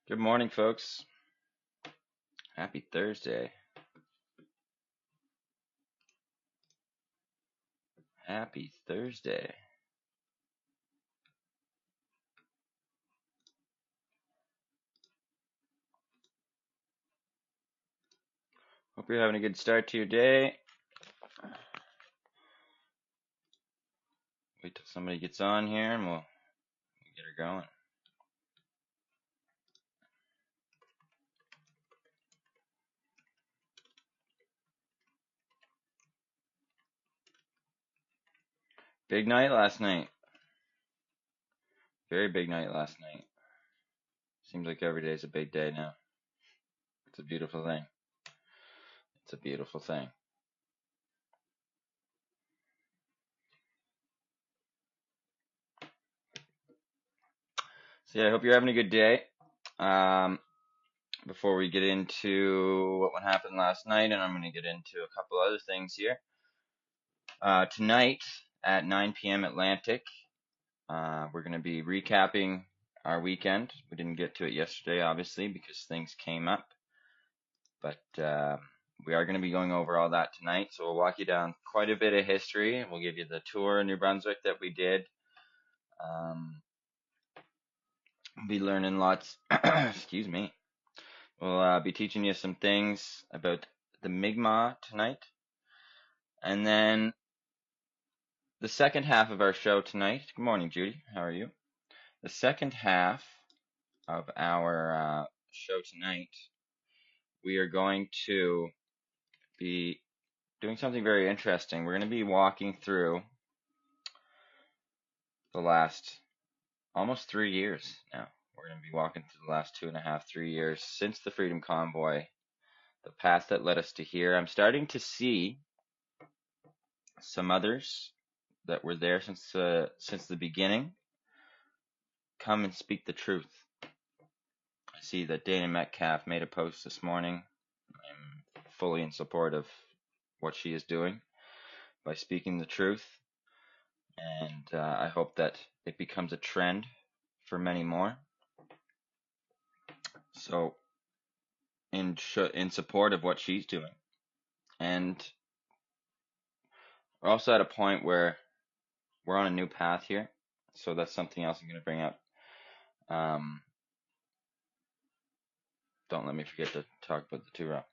Good morning, folks. Happy Thursday. Happy Thursday. Hope you're having a good start to your day. Wait till somebody gets on here and we'll get her going. Big night last night. Very big night last night. Seems like every day is a big day now. It's a beautiful thing. It's a beautiful thing. So yeah, I hope you're having a good day. Before we get into what happened last night, and I'm going to get into a couple other things here. Tonight at 9 p.m. Atlantic, we're going to be recapping our weekend. We didn't get to it yesterday, obviously, because things came up. But we are going to be going over all that tonight. So we'll walk you down quite a bit of history. We'll give you the tour of New Brunswick that we did. We'll be learning lots. Excuse me. We'll be teaching you some things about the Mi'kmaq tonight. And then the second half of our show tonight. Good morning, Judy. How are you? The second half of our show tonight, we are going to be doing something very interesting. We're going to be walking through the last almost 3 years now. We're going to be walking through the last 2.5, 3 years since the Freedom Convoy, the path that led us to here. I'm starting to see some others that were there since the beginning come and speak the truth. I see that Dana Metcalf made a post this morning. I'm fully in support of what she is doing by speaking the truth. And I hope that it becomes a trend for many more. So, in support of what she's doing, and we're also at a point where we're on a new path here. So that's something else I'm going to bring up. Don't let me forget to talk about the two-row.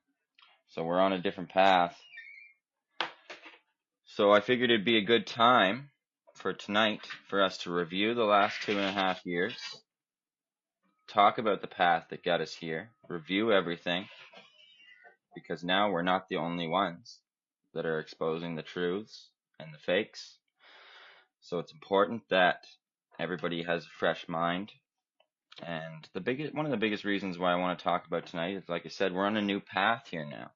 So we're on a different path. So I figured it'd be a good time for tonight for us to review the last 2.5 years, talk about the path that got us here, review everything, because now we're not the only ones that are exposing the truths and the fakes. So it's important that everybody has a fresh mind. And one of the biggest reasons why I want to talk about tonight is, like I said, we're on a new path here now.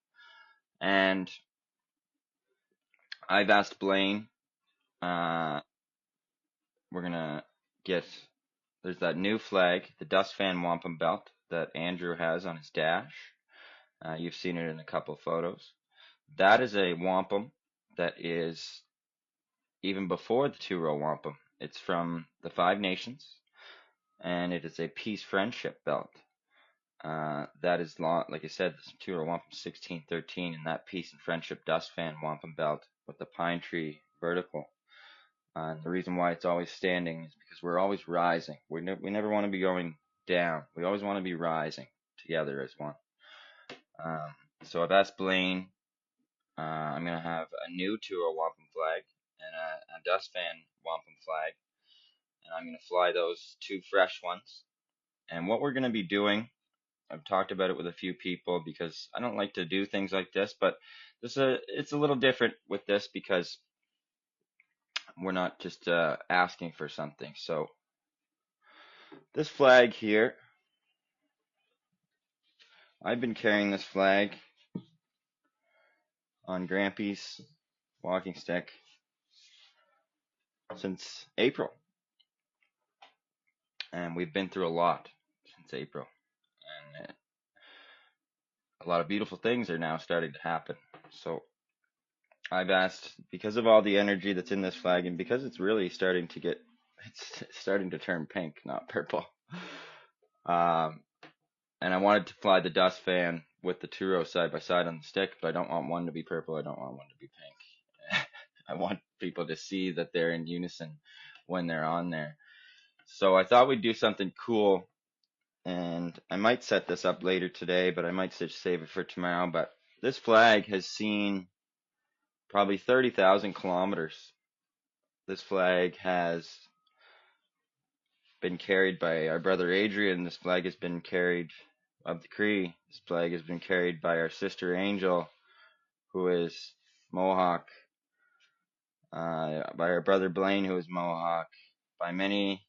And I've asked Blaine, we're gonna there's that new flag, the Dust Fan Wampum belt that Andrew has on his dash. You've seen it in a couple photos. That is a wampum that is even before the two-row wampum. It's from the Five Nations, and it is a peace friendship belt. That is long, like I said, the two-row wampum 1613, and that peace and friendship dust fan wampum belt with the pine tree vertical. And the reason why it's always standing is because we're always rising. We never want to be going down. We always want to be rising together as one. So I've asked Blaine. I'm going to have a new two-row wampum flag and a dust fan wampum flag. And I'm going to fly those two fresh ones. And what we're going to be doing, I've talked about it with a few people because I don't like to do things like this, but it's a little different with this because we're not just asking for something. So this flag here, I've been carrying this flag on Grampy's walking stick since April. And we've been through a lot since April. And a lot of beautiful things are now starting to happen. So I've asked, because of all the energy that's in this flag, and because it's really starting to turn pink, not purple. And I wanted to fly the dust fan with the two rows side by side on the stick, but I don't want one to be purple. I don't want one to be pink. I want people to see that they're in unison when they're on there. So I thought we'd do something cool, and I might set this up later today, but I might just save it for tomorrow. But this flag has seen probably 30,000 kilometers. This flag has been carried by our brother Adrian. This flag has been carried of the Cree. This flag has been carried by our sister Angel, who is Mohawk, by our brother Blaine, who is Mohawk, by many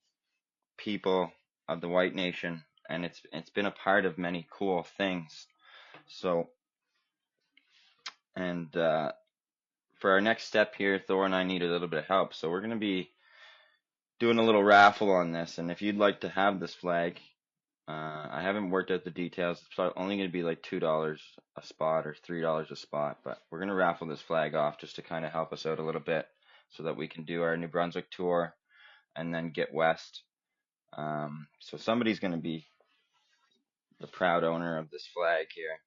people of the white nation, and it's been a part of many cool things. So, and for our next step here, Thor and I need a little bit of help. So we're going to be doing a little raffle on this, and if you'd like to have this flag, I haven't worked out the details. It's only going to be like $2 a spot or $3 a spot, but we're going to raffle this flag off just to kind of help us out a little bit so that we can do our New Brunswick tour and then get west. So somebody's going to be the proud owner of this flag here.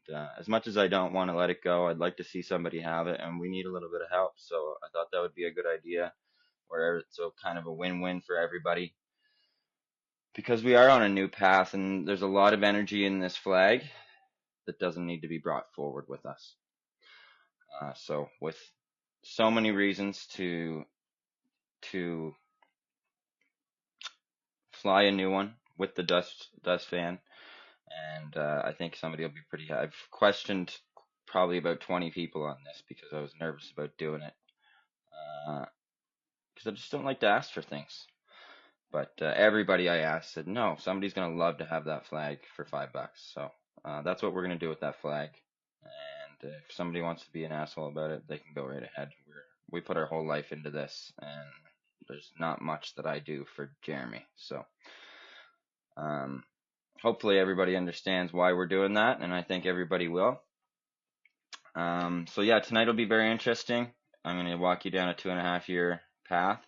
And as much as I don't want to let it go, I'd like to see somebody have it, and we need a little bit of help. So I thought that would be a good idea, where it's a kind of a win-win for everybody. Because we are on a new path, and there's a lot of energy in this flag that doesn't need to be brought forward with us. So with so many reasons to fly a new one with the dust fan, and I think somebody will be pretty. I've questioned probably about 20 people on this because I was nervous about doing it, because I just don't like to ask for things. But everybody I asked said no. Somebody's gonna love to have that flag for $5. So that's what we're gonna do with that flag. And if somebody wants to be an asshole about it, they can go right ahead. We put our whole life into this, and there's not much that I do for Jeremy. So hopefully everybody understands why we're doing that, and I think everybody will. So yeah, tonight will be very interesting. I'm going to walk you down a 2.5-year path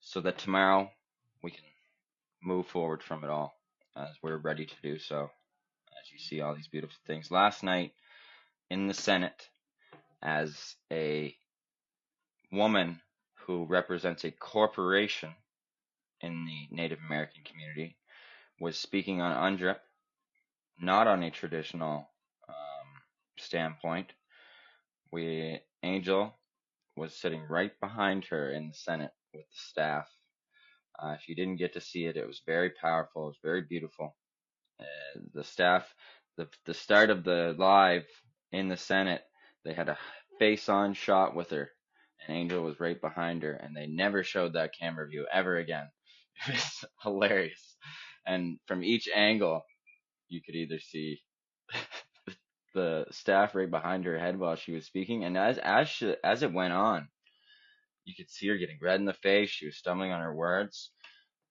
so that tomorrow we can move forward from it all as we're ready to do so. As you see all these beautiful things. Last night in the Senate, as a woman who represents a corporation in the Native American community, was speaking on UNDRIP, not on a traditional standpoint. Angel was sitting right behind her in the Senate with the staff. If you didn't get to see it, it was very powerful. It was very beautiful. The staff, the start of the live in the Senate, they had a face-on shot with her, and Angel was right behind her, and they never showed that camera view ever again. It was hilarious. And from each angle, you could either see the staff right behind her head while she was speaking, and as it went on, you could see her getting red in the face. She was stumbling on her words,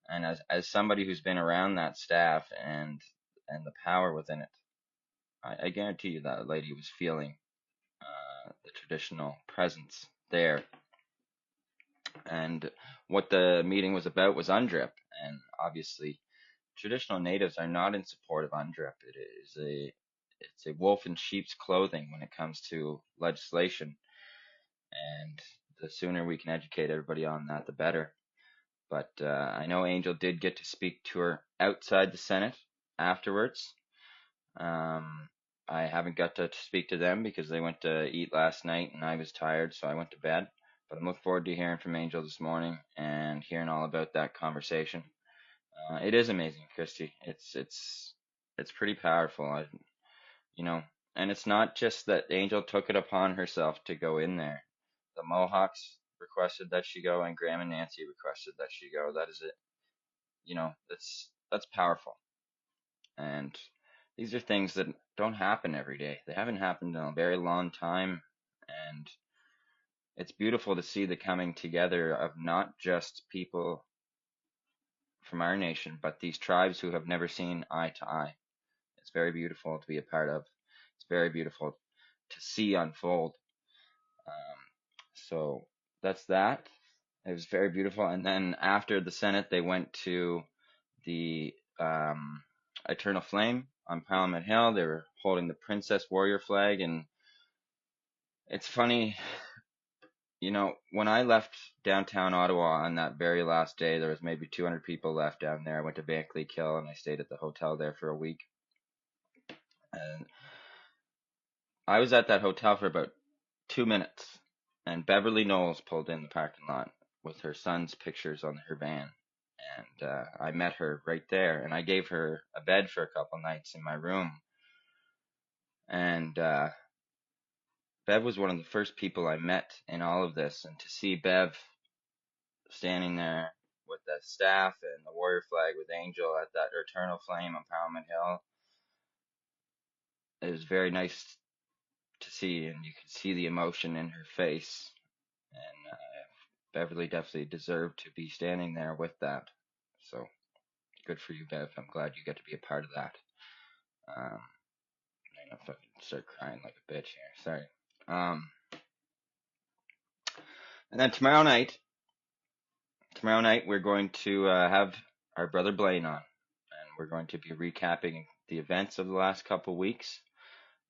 and as somebody who's been around that staff and the power within it, I guarantee you that lady was feeling the traditional presence there. And what the meeting was about was UNDRIP, and obviously traditional natives are not in support of UNDRIP. It's a wolf in sheep's clothing when it comes to legislation, and the sooner we can educate everybody on that, the better. But I know Angel did get to speak to her outside the Senate afterwards. I haven't got to speak to them because they went to eat last night and I was tired, so I went to bed. But I'm looking forward to hearing from Angel this morning and hearing all about that conversation. It is amazing, Christy. It's pretty powerful. And it's not just that Angel took it upon herself to go in there. The Mohawks requested that she go, and Graham and Nancy requested that she go. That is it. That's powerful. And these are things that don't happen every day. They haven't happened in a very long time, and it's beautiful to see the coming together of not just people from our nation, but these tribes who have never seen eye to eye. It's very beautiful to be a part of. It's very beautiful to see unfold. So that's that. It was very beautiful. And then after the Senate, they went to the Eternal Flame on Parliament Hill. They were holding the Princess Warrior flag, and it's funny, when I left downtown Ottawa on that very last day, there was maybe 200 people left down there. I went to Bankley Kill, and I stayed at the hotel there for a week. And I was at that hotel for about 2 minutes, and Beverly Knowles pulled in the parking lot with her son's pictures on her van. And I met her right there, and I gave her a bed for a couple nights in my room. And Bev was one of the first people I met in all of this, and to see Bev standing there with the staff and the warrior flag with Angel at that Eternal Flame on Parliament Hill, it was very nice to see, and you could see the emotion in her face. And Beverly definitely deserved to be standing there with that. So good for you, Bev. I'm glad you get to be a part of that. I don't know if I can start crying like a bitch here. Sorry. And then tomorrow night we're going to have our brother Blaine on, and we're going to be recapping the events of the last couple weeks,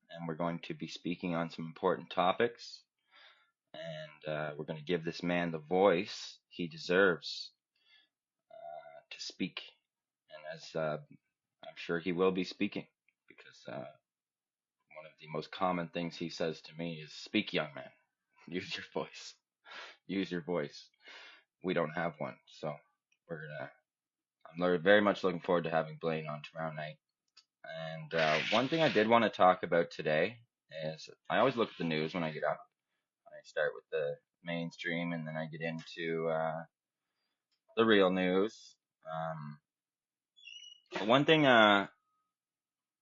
and we're going to be speaking on some important topics, and we're going to give this man the voice he deserves to speak, and as I'm sure he will be speaking, because one of the most common things he says to me is, "Speak, young man. Use your voice. Use your voice." We don't have one, so I'm very much looking forward to having Blaine on tomorrow night. And one thing I did want to talk about today is I always look at the news when I get up. I start with the mainstream, and then I get into the real news. But one thing I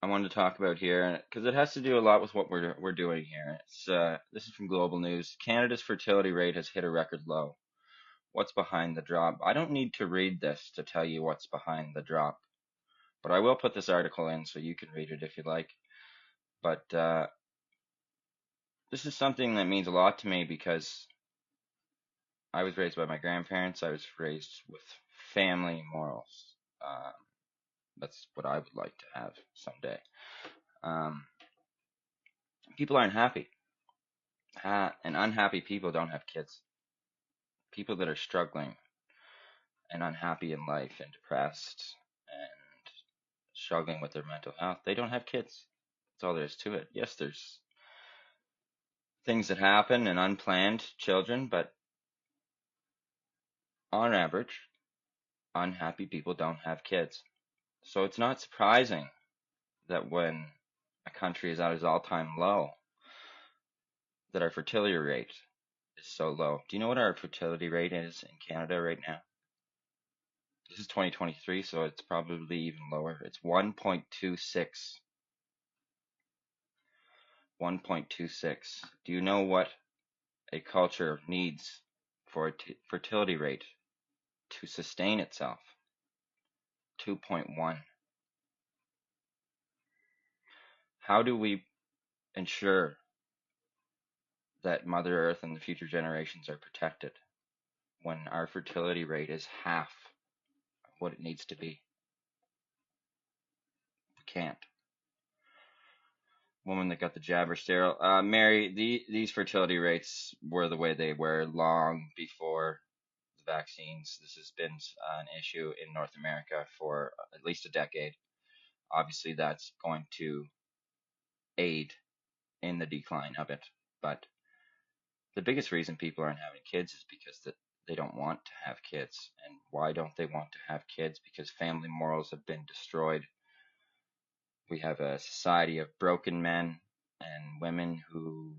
wanted to talk about here, because it has to do a lot with what we're doing here. This is from Global News. Canada's fertility rate has hit a record low. What's behind the drop? I don't need to read this to tell you what's behind the drop, but I will put this article in so you can read it if you like. But this is something that means a lot to me because I was raised by my grandparents. I was raised with family morals. That's what I would like to have someday. People aren't happy. And unhappy people don't have kids. People that are struggling and unhappy in life and depressed and struggling with their mental health, they don't have kids. That's all there is to it. Yes, there's things that happen and unplanned children, but on average, unhappy people don't have kids. So it's not surprising that when a country is at its all-time low, that our fertility rate is so low. Do you know what our fertility rate is in Canada right now? This is 2023, so it's probably even lower. It's 1.26. 1.26. Do you know what a culture needs for a fertility rate to sustain itself? 2.1. How do we ensure that Mother Earth and the future generations are protected when our fertility rate is half of what it needs to be? We can't. Woman that got the jab or sterile. Mary, these fertility rates were the way they were long before the vaccines. This has been an issue in North America for at least a decade. Obviously, that's going to aid in the decline of it. But the biggest reason people aren't having kids is because they don't want to have kids. And why don't they want to have kids? Because family morals have been destroyed. We have a society of broken men and women who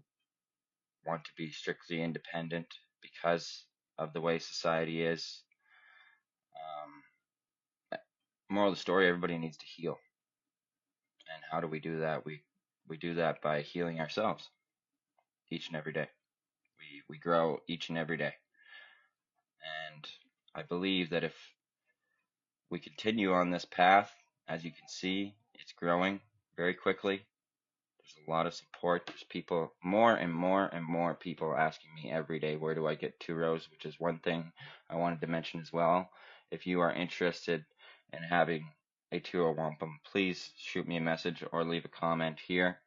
want to be strictly independent because of the way society is. Moral of the story, everybody needs to heal. And how do we do that? We do that by healing ourselves each and every day. We grow each and every day. And I believe that if we continue on this path, as you can see, it's growing very quickly. There's a lot of support. There's people, more and more and more people asking me every day, where do I get 2 rows? Which is one thing I wanted to mention as well. If you are interested in having a tour of Wampum, please shoot me a message or leave a comment here.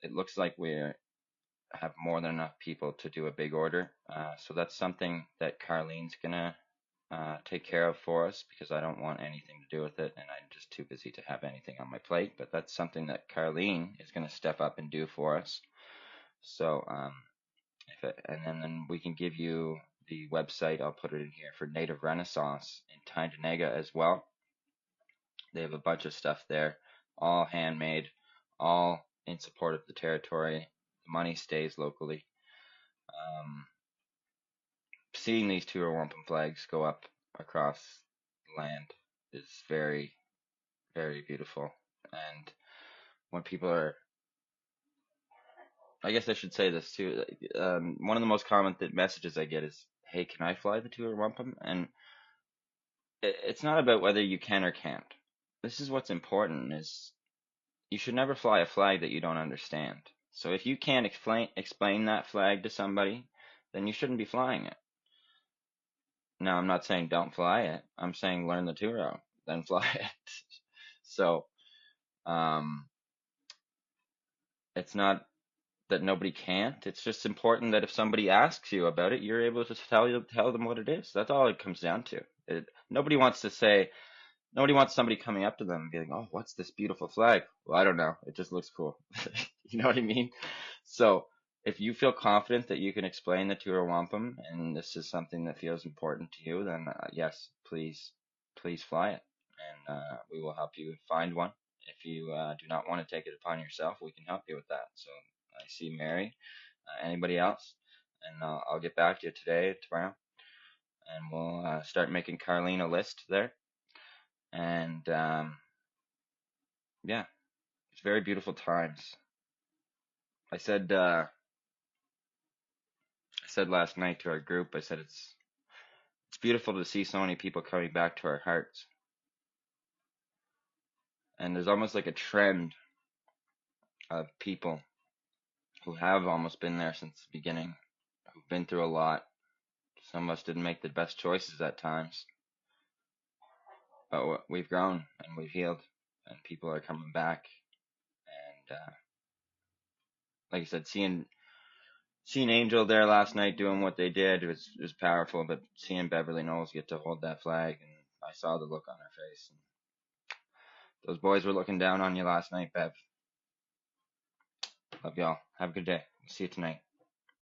It looks like we have more than enough people to do a big order, so that's something that Carlene's gonna take care of for us, because I don't want anything to do with it, and I'm just too busy to have anything on my plate. But that's something that Carlene is going to step up and do for us. So, and then we can give you the website. I'll put it in here for Native Renaissance in Tyndonega as well. They have a bunch of stuff there, all handmade, all in support of the territory. The money stays locally. Seeing these two Wampum flags go up across the land is very, very beautiful. And when people are, I guess I should say this too. One of the most common messages I get is, "Hey, can I fly the tour Wampum?" And it's not about whether you can or can't. This is what's important: is you should never fly a flag that you don't understand. So if you can't explain that flag to somebody, then you shouldn't be flying it. Now, I'm not saying don't fly it. I'm saying learn the tour, then fly it. So, it's not that nobody can't. It's just important that if somebody asks you about it, you're able to tell them what it is. That's all it comes down to. Nobody wants somebody coming up to them and being, "Oh, what's this beautiful flag?" Well, I don't know. It just looks cool. You know what I mean? So if you feel confident that you can explain the tour Wampum, and this is something that feels important to you, then yes, please fly it, and we will help you find one. If you do not want to take it upon yourself, we can help you with that. So I see Mary. Anybody else? And I'll get back to you today, tomorrow, and we'll start making Carlene a list there. And yeah, it's very beautiful times. I said last night to our group, I said it's beautiful to see so many people coming back to our hearts. And there's almost like a trend of people who have almost been there since the beginning, who've been through a lot. Some of us didn't make the best choices at times, but we've grown and we've healed, and people are coming back. And like I said, seeing Angel there last night doing what they did was powerful. But seeing Beverly Knowles get to hold that flag, and I saw the look on her face. And those boys were looking down on you last night, Bev. Love y'all. Have a good day. See you tonight.